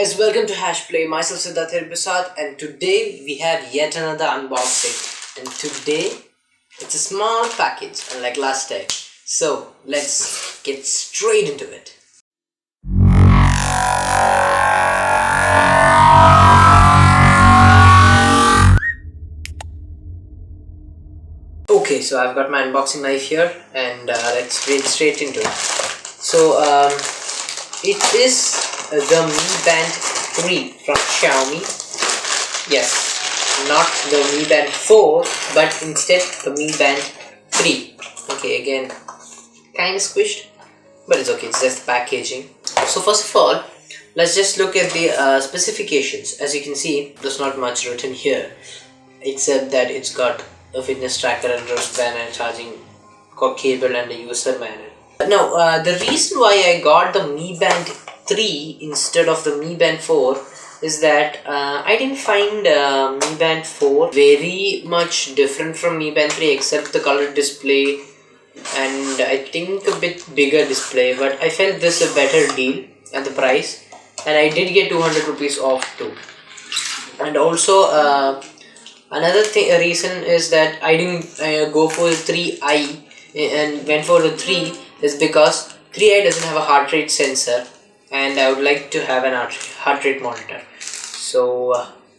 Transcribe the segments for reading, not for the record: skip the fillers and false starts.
guys, welcome to HashPlay. Myself Siddharth Hariprasad, and today we have yet another unboxing. And today it's a small package, unlike last time. So let's get straight into it. Okay, so I've got my unboxing knife here, and let's get straight into it. So it is the Mi Band 3 from Xiaomi. Yes, not the Mi Band 4, but instead the Mi Band 3. Okay, again, kind of squished, but it's okay, it's just packaging. So first of all, let's just look at the specifications. As you can see, there's not much written here, except that it's got a fitness tracker and wristband and charging cable and a user manual. Now, the reason why I got the Mi Band 3 instead of the Mi Band 4 is that I didn't find Mi Band 4 very much different from Mi Band 3 except the colored display and I think a bit bigger display, but I felt this a better deal at the price, and I did get 200 rupees off too. And also another reason is that I didn't go for the 3i and went for the 3 is because 3i doesn't have a heart rate sensor, and I would like to have an heart rate monitor. So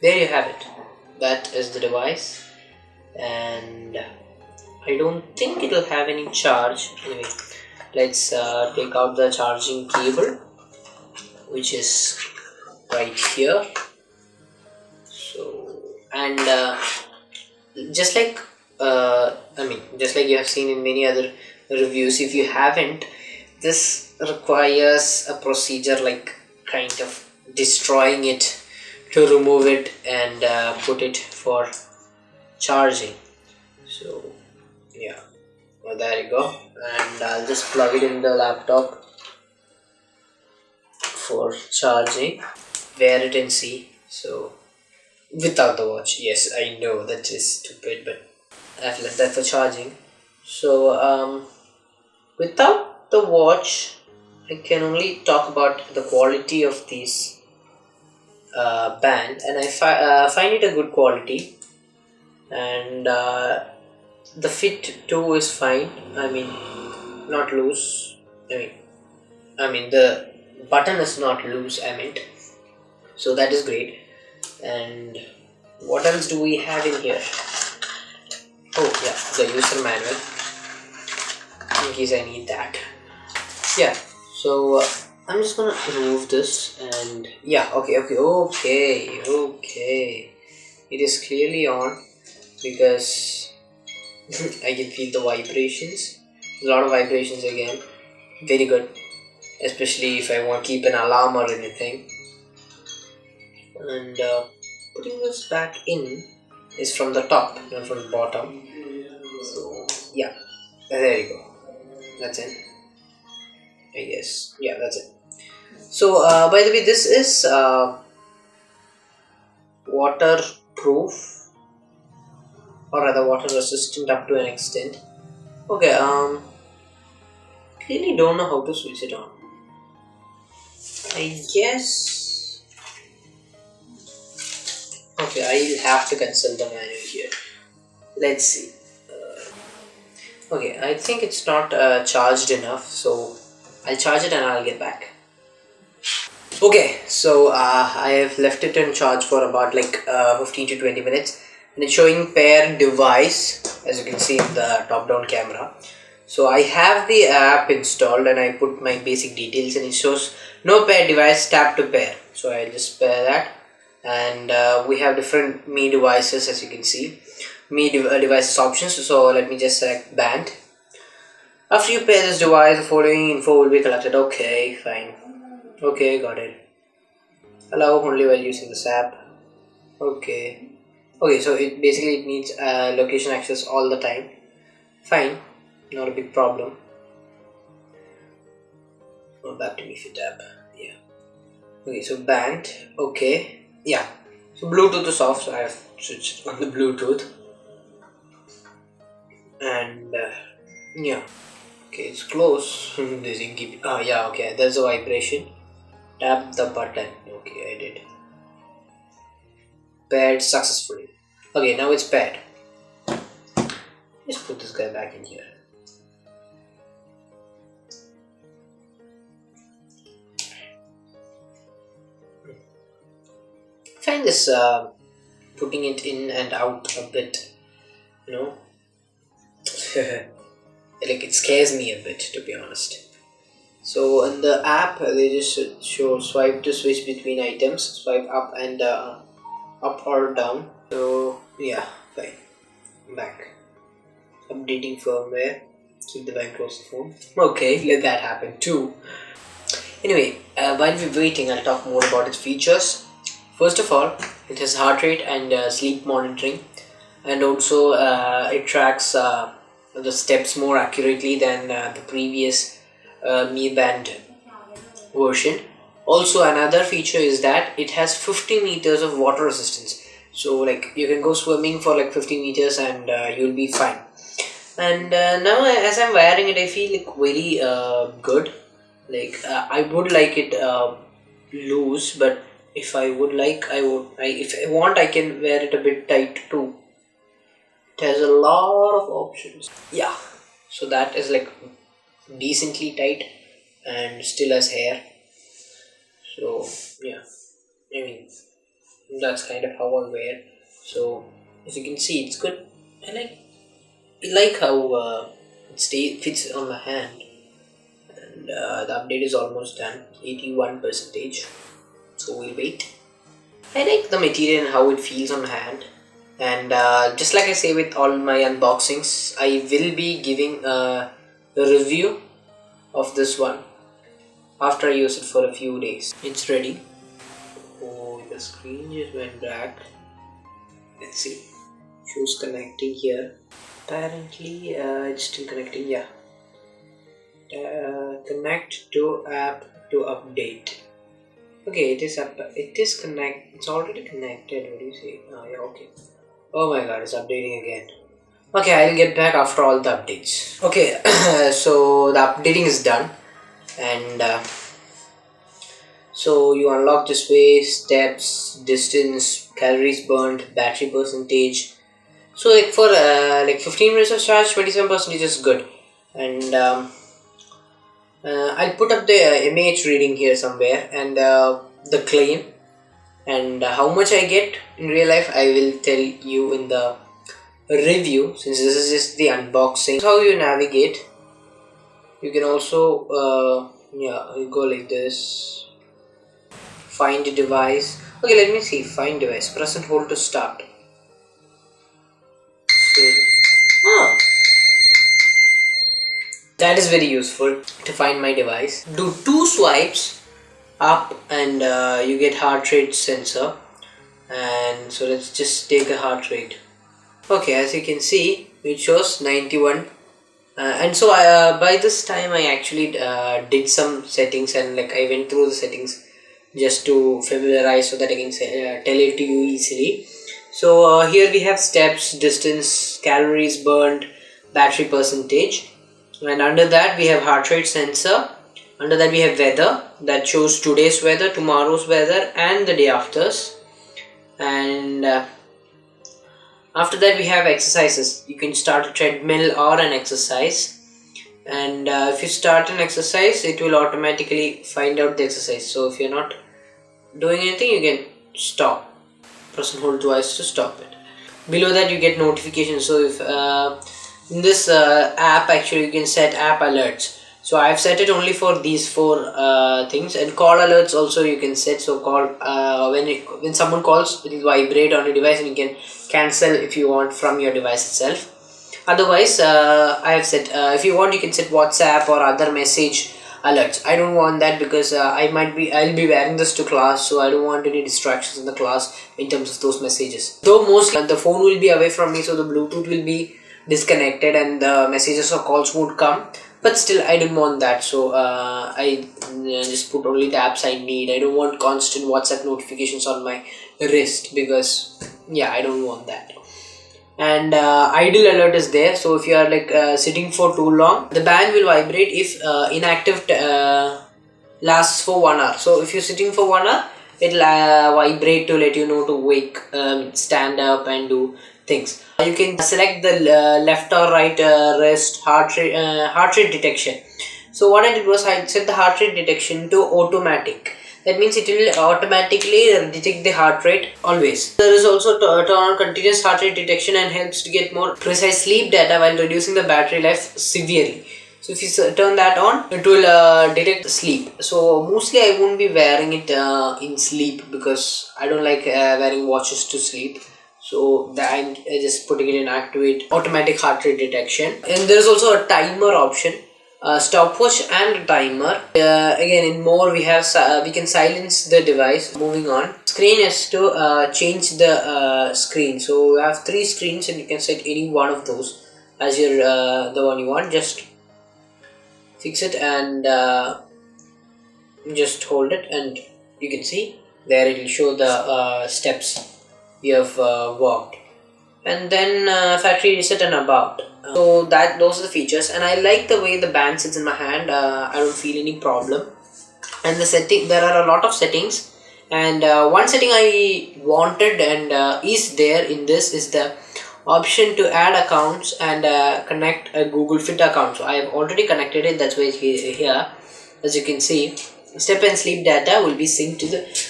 there you have it. That is the device, and I don't think it'll have any charge. Anyway, let's take out the charging cable, which is right here. So, and just like just like you have seen in many other reviews, if you haven't, this requires a procedure like kind of destroying it to remove it and put it for charging. So yeah, well, there you go, and I'll just plug it in the laptop for charging. Wear it and see. So without the watch, yes, I know that is stupid, but I've left that for charging. So without the watch, I can only talk about the quality of these band, and I find it a good quality, and the fit too is fine. I mean, not loose. I mean the button is not loose, I meant. So that is great. And what else do we have in here? Oh yeah, the user manual, in case I need that. Yeah, so I'm just gonna remove this, and yeah, okay, it is clearly on because I can feel the vibrations. A lot of vibrations again. Very good, especially if I want to keep an alarm or anything. And putting this back in is from the top, not from the bottom. So yeah, there you go. That's it, I guess. Yeah, that's it. So by the way, this is waterproof, or rather water resistant up to an extent. Okay, really don't know how to switch it on. I guess, okay, I'll have to consult the manual here. Let's see. Okay, I think it's not charged enough, so I'll charge it and I'll get back. Okay, so I have left it in charge for about like 15 to 20 minutes, and it's showing pair device, as you can see in the top down camera. So I have the app installed and I put my basic details, and it shows no pair device, tap to pair. So I'll just pair that, and we have different Mi devices, as you can see. Mi devices options. So let me just select band. After you pair this device, the following info will be collected. Okay, fine. Okay, got it. Allow only while using this app. Okay. Okay, so it needs location access all the time. Fine, not a big problem. Go back to Mi Fit app. Yeah. Okay, so band. Okay. Yeah. So Bluetooth is off, so I have switched on the Bluetooth. And yeah. Okay, it's close. Yeah, okay, there's a vibration. Tap the button. Okay, I paired successfully. Okay, now it's paired. Let's put this guy back in here. I find this putting it in and out a bit, you know, like it scares me a bit, to be honest. So in the app, they just show swipe to switch between items, swipe up and up or down. So yeah, fine. Back. Updating firmware. Keep the bag close to the phone. Okay, let that happen too. Anyway, while we're waiting, I'll talk more about its features. First of all, it has heart rate and sleep monitoring, and also it tracks the steps more accurately than the previous Mi Band version. Also, another feature is that it has 50 meters of water resistance. So like you can go swimming for like 50 meters and you'll be fine. And now as I'm wearing it, I feel like very good. Like I would like it loose, but if I would like, if I want, I can wear it a bit tight too. It has a lot of options. Yeah, so that is like decently tight and still has hair. So yeah, I mean that's kind of how I wear. So as you can see, it's good. I like how it fits on my hand. And the update is almost done, 81%. So we'll wait. I like the material and how it feels on my hand. And just like I say with all my unboxings, I will be giving a review of this one after I use it for a few days. It's ready. Oh, the screen just went black. Let's see. Shows connecting here. Apparently, it's still connecting. Yeah. Connect to app to update. Okay, it is up. It is connect. It's already connected. What do you say? Oh yeah. Okay. Oh my God, it's updating again. Okay, I'll get back after all the updates. Okay, so the updating is done, and so you unlock this way: steps, distance, calories burned, battery percentage. So like for like 15 minutes of charge, 27% is good. And I'll put up the MAH reading here somewhere, and the claim, and how much I get in real life I will tell you in the review, since this is just the unboxing. How you navigate. You can also yeah, you go like this. Find a device. Okay, let me see. Find device. Press and hold to start. Oh, that is very useful to find my device. Do 2 swipes up and you get heart rate sensor. And so let's just take a heart rate. Okay, as you can see, it shows 91. And so by this time I actually did some settings, and like I went through the settings just to familiarize so that I can tell it to you easily. So here we have steps, distance, calories burned, battery percentage, and under that we have heart rate sensor. Under that we have weather, that shows today's weather, tomorrow's weather, and the day after's. And after that we have exercises. You can start a treadmill or an exercise, and if you start an exercise, it will automatically find out the exercise. So if you're not doing anything, you can stop. Press and hold twice to stop it. Below that you get notifications. So if in this app, actually you can set app alerts. So I've set it only for these 4 things, and call alerts also you can set. So call when someone calls, it will vibrate on your device, and you can cancel if you want from your device itself. Otherwise, I have set if you want, you can set WhatsApp or other message alerts. I don't want that because I'll be wearing this to class, so I don't want any distractions in the class in terms of those messages. Though mostly the phone will be away from me, so the Bluetooth will be disconnected and the messages or calls would come, but still I didn't want that. So I just put only the apps I need. I don't want constant WhatsApp notifications on my wrist, because yeah, I don't want that. And idle alert is there. So if you are like sitting for too long, the band will vibrate if inactive lasts for 1 hour. So if you're sitting for 1 hour, it'll vibrate to let you know to wake, stand up and do things. You can select the left or right wrist heart rate detection. So what I did was I set the heart rate detection to automatic. That means it will automatically detect the heart rate always. There is also turn on continuous heart rate detection and helps to get more precise sleep data while reducing the battery life severely. So if you turn that on, it will detect sleep. So mostly I won't be wearing it in sleep because I don't like wearing watches to sleep. So that I'm just putting it in activate automatic heart rate detection. And there is also a timer option. Stopwatch and timer. Again, in more we have we can silence the device. Moving on, screen is to change the screen. So we have 3 screens and you can set any one of those as your the one you want. Just fix it and just hold it and you can see there it will show the steps you have walked. And then factory reset and about. So those are the features, and I like the way the band sits in my hand. I don't feel any problem. And the setting, there are a lot of settings, and one setting I wanted and is there in this is the option to add accounts and connect a Google Fit account. So I have already connected it. That's why it's here. As you can see, step and sleep data will be synced to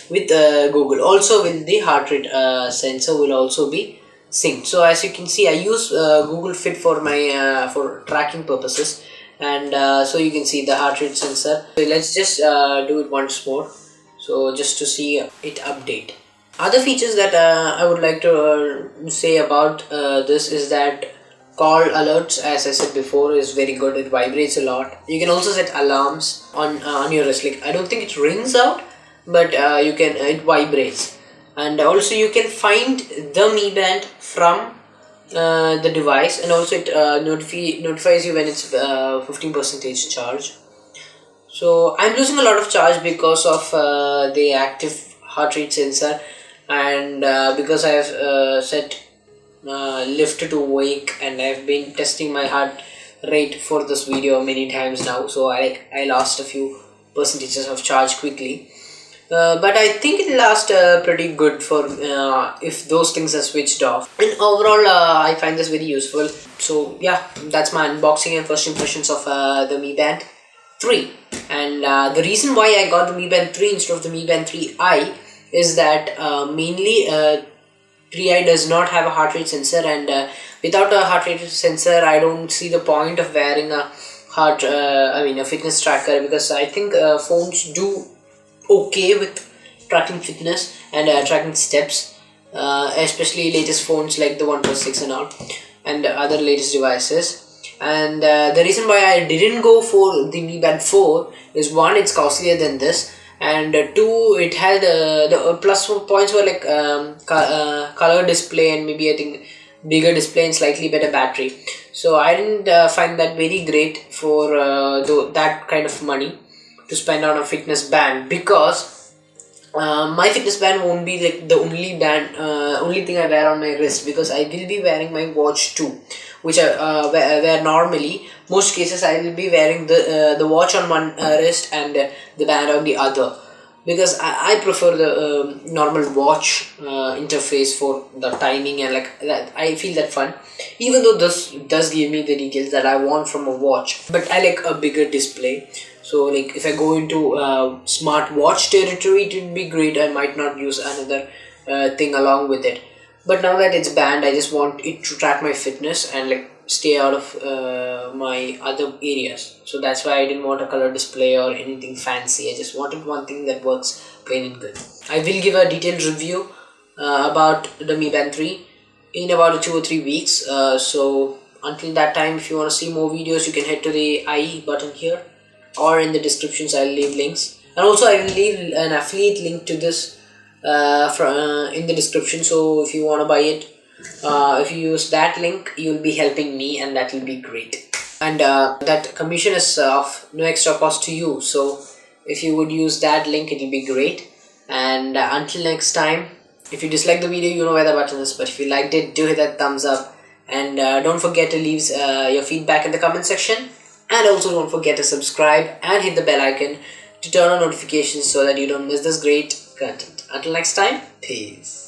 with Google. Also, with the heart rate sensor will also be synced. So as you can see, I use Google Fit for my for tracking purposes, and so you can see the heart rate sensor. So let's just do it once more. So just to see it update. Other features that I would like to say about this is that call alerts, as I said before, is very good. It vibrates a lot. You can also set alarms on your wrist. Like I don't think it rings out, but you can it vibrates. And also you can find the Mi Band from the device, and also it notifies you when it's 15% charge. So I'm losing a lot of charge because of the active heart rate sensor, and because I have set lift to wake, and I've been testing my heart rate for this video many times now. So I lost a few percentages of charge quickly. But I think it lasts pretty good for if those things are switched off. And overall, I find this very useful. So yeah, that's my unboxing and first impressions of the Mi Band 3. And the reason why I got the Mi Band 3 instead of the Mi Band 3i is that mainly 3i does not have a heart rate sensor, and without a heart rate sensor, I don't see the point of wearing a a fitness tracker, because I think phones do okay with tracking fitness and tracking steps, especially latest phones like the OnePlus 6 and all, and other latest devices. And the reason why I didn't go for the Mi Band 4 is, one, it's costlier than this, and two, it had the plus points were like color display and maybe I think bigger display and slightly better battery. So I didn't find that very great for that kind of money to spend on a fitness band, because my fitness band won't be like the only thing I wear on my wrist, because I will be wearing my watch too, which I wear normally. Most cases I will be wearing the watch on one wrist and the band on the other, because I prefer the normal watch interface for the timing, and like that I feel that fun, even though this does give me the details that I want from a watch, but I like a bigger display. So like if I go into smart watch territory, it would be great. I might not use another thing along with it, but now that it's banned, I just want it to track my fitness and like stay out of my other areas. So that's why I didn't want a color display or anything fancy. I just wanted one thing that works plain and good. I will give a detailed review about the Mi Band 3 in about 2 or 3 weeks. So until that time, if you want to see more videos, you can head to the I button here, or in the descriptions I'll leave links, and also I will leave an affiliate link to this in the description. So if you want to buy it, if you use that link, you'll be helping me, and that will be great. And that commission is of no extra cost to you, so if you would use that link, it will be great. And until next time, if you dislike the video, you know where the button is, but if you liked it, do hit that thumbs up, and don't forget to leave your feedback in the comment section, and also don't forget to subscribe and hit the bell icon to turn on notifications so that you don't miss this great content. Until next time, peace.